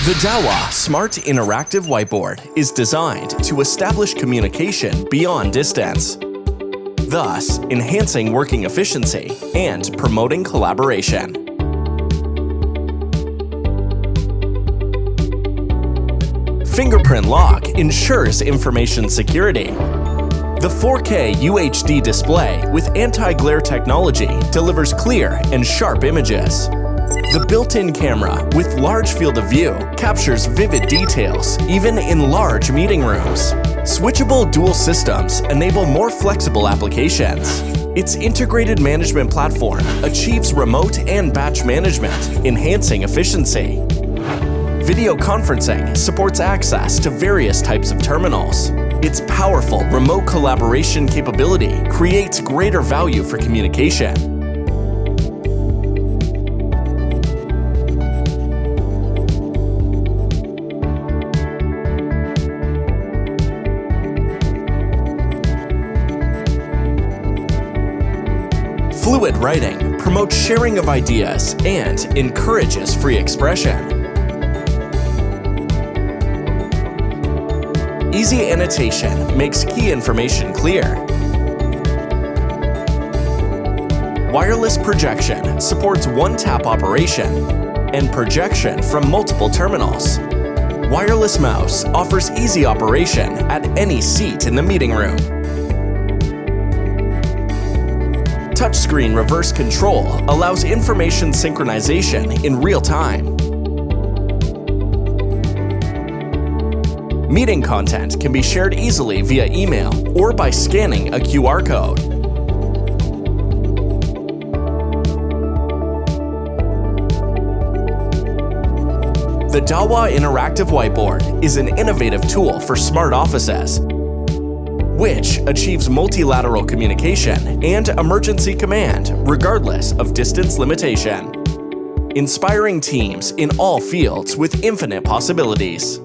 The Dahua Smart Interactive Whiteboard is designed to establish communication beyond distance, thus enhancing working efficiency and promoting collaboration. Fingerprint lock ensures information security. The 4K UHD display with anti-glare technology delivers clear and sharp images. The built-in camera with large field of view captures vivid details even in large meeting rooms. Switchable dual systems enable more flexible applications. Its integrated management platform achieves remote and batch management, enhancing efficiency. Video conferencing supports access to various types of terminals. Its powerful remote collaboration capability creates greater value for communication. Fluid writing promotes sharing of ideas and encourages free expression. Easy annotation makes key information clear. Wireless projection supports one-tap operation and projection from multiple terminals. Wireless mouse offers easy operation at any seat in the meeting room. Touchscreen reverse control allows information synchronization in real time. Meeting content can be shared easily via email or by scanning a QR code. The Dahua Interactive Whiteboard is an innovative tool for smart offices, which achieves multilateral communication and emergency command regardless of distance limitation, inspiring teams in all fields with infinite possibilities.